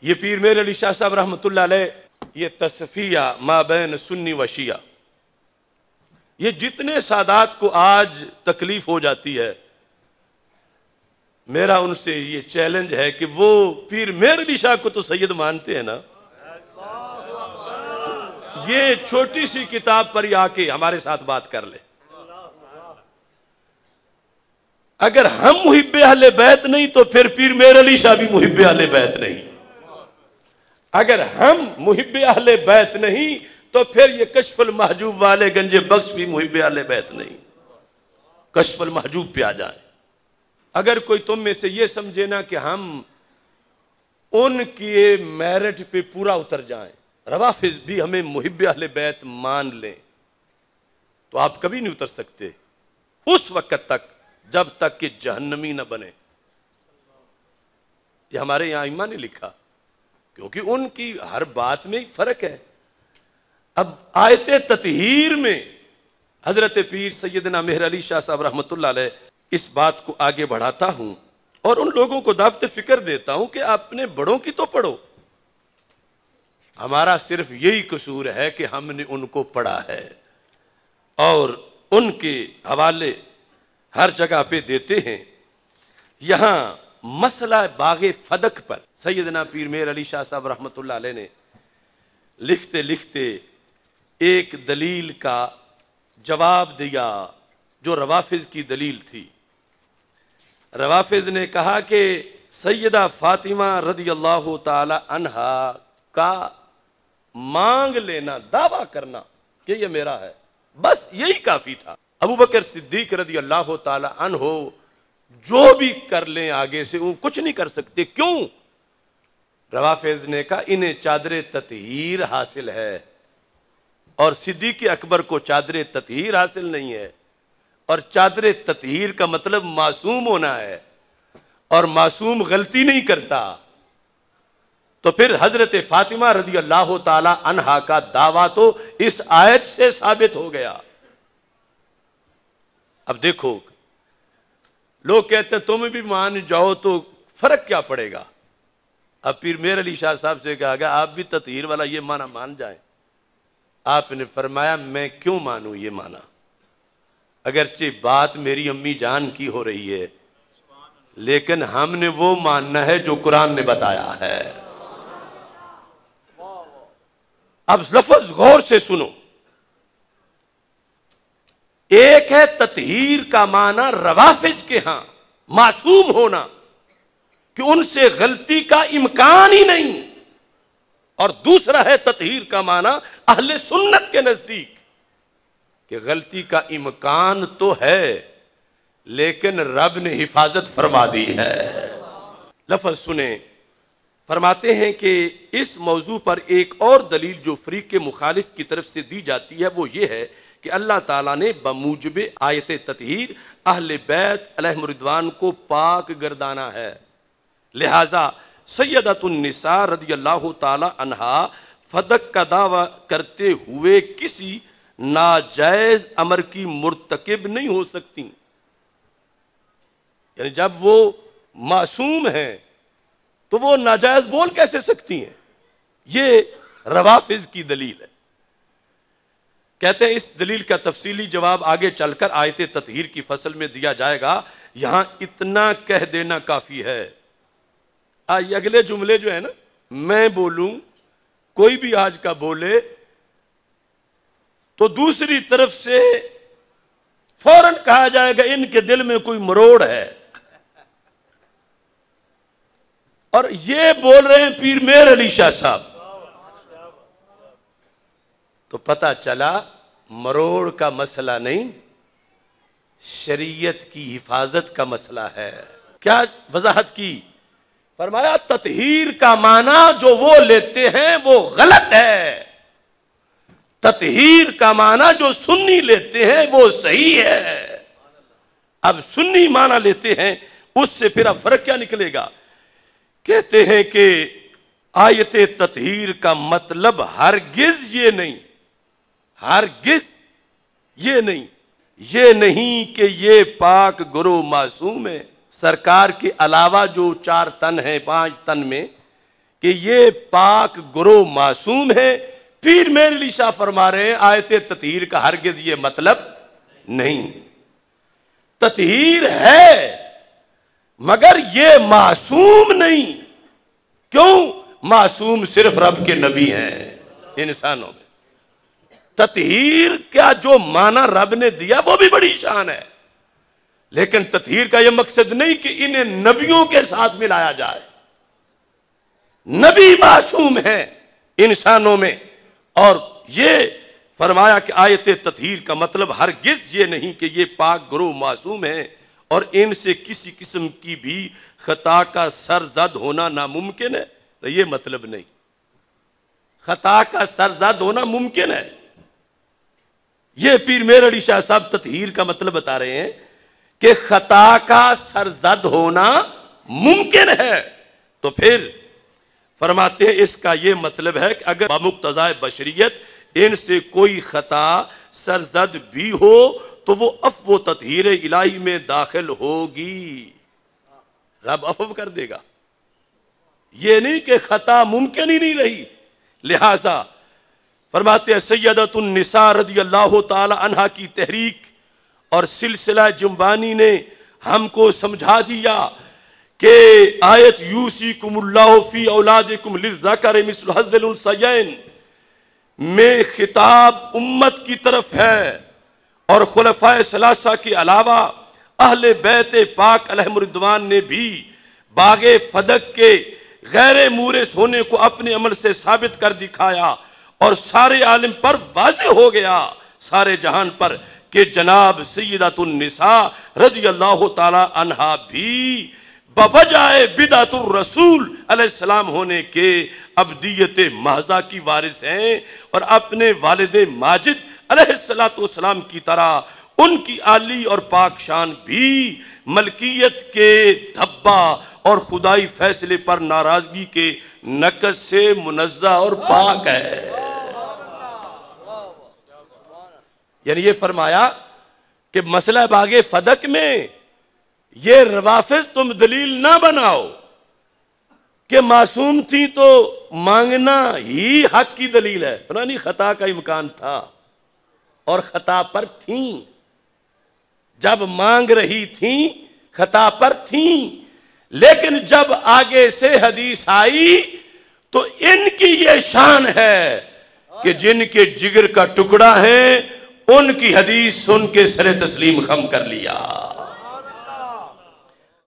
یہ پیر میر علی شاہ صاحب رحمۃ اللہ علیہ، یہ تصفیہ ما بین سنی و شیعہ، یہ جتنے سادات کو آج تکلیف ہو جاتی ہے، میرا ان سے یہ چیلنج ہے کہ وہ پیر میر علی شاہ کو تو سید مانتے ہیں نا، یہ چھوٹی سی کتاب پر ہی آ کے ہمارے ساتھ بات کر لے۔ اگر ہم محب اہل بیت نہیں تو پھر پیر میر علی شاہ بھی محب اہل بیت نہیں، اگر ہم محب اہل بیت نہیں تو پھر یہ کشف المحجوب والے گنج بخش بھی محب اہل بیت نہیں۔ کشف المحجوب پہ آ جائیں۔ اگر کوئی تم میں سے یہ سمجھے نا کہ ہم ان کے میرٹ پہ پورا اتر جائیں، روافض بھی ہمیں محب اہل بیت مان لیں، تو آپ کبھی نہیں اتر سکتے اس وقت تک جب تک کہ جہنمی نہ بنے۔ یہ ہمارے یہاں ائمہ نے لکھا، کیونکہ ان کی ہر بات میں فرق ہے۔ اب آیت تطہیر میں حضرت پیر سیدنا مہر علی شاہ صاحب رحمۃ اللہ علیہ اس بات کو آگے بڑھاتا ہوں اور ان لوگوں کو دعوت فکر دیتا ہوں کہ اپنے بڑوں کی تو پڑھو۔ ہمارا صرف یہی قصور ہے کہ ہم نے ان کو پڑھا ہے اور ان کے حوالے ہر جگہ پہ دیتے ہیں۔ یہاں مسئلہ باغ فدق پر سیدنا پیر میر علی شاہ صاحب رحمۃ اللہ علیہ نے لکھتے لکھتے ایک دلیل کا جواب دیا جو روافض کی دلیل تھی۔ روافض نے کہا کہ سیدہ فاطمہ رضی اللہ تعالی عنہا کا مانگ لینا، دعویٰ کرنا کہ یہ میرا ہے، بس یہی کافی تھا۔ ابو بکر صدیق رضی اللہ تعالی عنہ جو بھی کر لیں آگے سے وہ کچھ نہیں کر سکتے۔ کیوں؟ روافض نے کہا انہیں چادر تطہیر حاصل ہے اور صدیق اکبر کو چادر تطہیر حاصل نہیں ہے، اور چادر تطہیر کا مطلب معصوم ہونا ہے، اور معصوم غلطی نہیں کرتا۔ تو پھر حضرت فاطمہ رضی اللہ تعالی عنہا کا دعویٰ تو اس آیت سے ثابت ہو گیا۔ اب دیکھو، لوگ کہتے ہیں تم بھی مان جاؤ تو فرق کیا پڑے گا؟ اب پیر میر علی شاہ صاحب سے کہا گیا آپ بھی تطہیر والا یہ معنی مان جائیں۔ آپ نے فرمایا میں کیوں مانوں یہ معنی، اگرچہ بات میری امی جان کی ہو رہی ہے، لیکن ہم نے وہ ماننا ہے جو قرآن نے بتایا ہے۔ اب لفظ غور سے سنو، ایک ہے تطہیر کا معنی روافض کے ہاں معصوم ہونا کہ ان سے غلطی کا امکان ہی نہیں، اور دوسرا ہے تطہیر کا معنی اہل سنت کے نزدیک کہ غلطی کا امکان تو ہے لیکن رب نے حفاظت فرما دی ہے۔ لفظ سنیں، فرماتے ہیں کہ اس موضوع پر ایک اور دلیل جو فریق مخالف کی طرف سے دی جاتی ہے وہ یہ ہے کہ اللہ تعالیٰ نے بموجب آیت تطہیر اہل بیت علیہم رضوان کو پاک گردانا ہے، لہٰذا سیدۃ النساء رضی اللہ تعالی عنہا فدق کا دعویٰ کرتے ہوئے کسی ناجائز امر کی مرتکب نہیں ہو سکتی۔ یعنی جب وہ معصوم ہیں تو وہ ناجائز بول کیسے سکتی ہیں؟ یہ روافض کی دلیل ہے۔ کہتے ہیں اس دلیل کا تفصیلی جواب آگے چل کر آیت تطہیر کی فصل میں دیا جائے گا، یہاں اتنا کہہ دینا کافی ہے۔ یہ اگلے جملے جو ہے نا، میں بولوں کوئی بھی آج کا بولے تو دوسری طرف سے فوراً کہا جائے گا ان کے دل میں کوئی مروڑ ہے، اور یہ بول رہے ہیں پیر میر علی شاہ صاحب، تو پتہ چلا مروڑ کا مسئلہ نہیں، شریعت کی حفاظت کا مسئلہ ہے۔ کیا وضاحت کی؟ فرمایا تطہیر کا معنی جو وہ لیتے ہیں وہ غلط ہے، تطہیر کا معنی جو سنی لیتے ہیں وہ صحیح ہے۔ اب سنی معنی لیتے ہیں، اس سے پھر اب فرق کیا نکلے گا؟ کہتے ہیں کہ آیت تطہیر کا مطلب ہرگز یہ نہیں، ہرگز یہ نہیں کہ یہ پاک گروہ معصوم ہے۔ سرکار کے علاوہ جو 4 تن ہیں 5 تن میں، کہ یہ پاک گروہ معصوم ہے، پیر میر علی شاہ فرما رہے ہیں آیت تطہیر کا ہرگز یہ مطلب نہیں. تطہیر ہے مگر یہ معصوم نہیں. کیوں؟ معصوم صرف رب کے نبی ہیں انسانوں میں. تطہیر کا جو معنی رب نے دیا وہ بھی بڑی شان ہے، لیکن تطہیر کا یہ مقصد نہیں کہ انہیں نبیوں کے ساتھ ملایا جائے. نبی معصوم ہیں انسانوں میں. اور یہ فرمایا کہ آیت تطہیر کا مطلب ہرگز یہ نہیں کہ یہ پاک گروہ معصوم ہیں اور ان سے کسی قسم کی بھی خطا کا سرزد ہونا ناممکن ہے. یہ مطلب نہیں. خطا کا سرزد ہونا ممکن ہے. یہ پیر میر علی شاہ صاحب تطہیر کا مطلب بتا رہے ہیں کہ خطا کا سرزد ہونا ممکن ہے. تو پھر فرماتے ہیں اس کا یہ مطلب ہے کہ اگر بمقتضائے بشریت ان سے کوئی خطا سرزد بھی ہو تو وہ عفو و تطہیر الہی میں داخل ہوگی. رب عفو کر دے گا. یہ نہیں کہ خطا ممکن ہی نہیں رہی. لہذا فرماتے ہیں سیدۃ النساء رضی اللہ تعالی عنہا کی تحریک اور سلسلہ جنبانی نے ہم کو سمجھا دیا کہ آیت یوصیکم اللہ فی اولادکم للذکر مثل حظ الانثیین میں خطاب امت کی طرف ہے، اور خلفائے ثلاثہ کے علاوہ اہل بیت پاک علیہم الرضوان نے بھی باغ فدق کے غیر مورث ہونے کو اپنے عمل سے ثابت کر دکھایا، اور سارے عالم پر واضح ہو گیا، سارے جہان پر، کہ جناب سیدۃ النساء رضی اللہ تعالی عنہا بھی بوجہ بدعت الرسول علیہ السلام ہونے کے ابدیت محضہ کی وارث ہیں، اور اپنے والد ماجد علیہ السلام کی طرح ان کی عالی اور پاک شان بھی ملکیت کے دھبا اور خدائی فیصلے پر ناراضگی کے نقص سے منزہ اور پاک ہے. یعنی یہ فرمایا کہ مسئلہ باغ فدق میں یہ روافض تم دلیل نہ بناؤ کہ معصوم تھی تو مانگنا ہی حق کی دلیل ہے. نہیں، خطا کا امکان تھا اور خطا پر تھیں. جب مانگ رہی تھیں خطا پر تھیں، لیکن جب آگے سے حدیث آئی تو ان کی یہ شان ہے کہ جن کے جگر کا ٹکڑا ہے ان کی حدیث سن کے سر تسلیم خم کر لیا.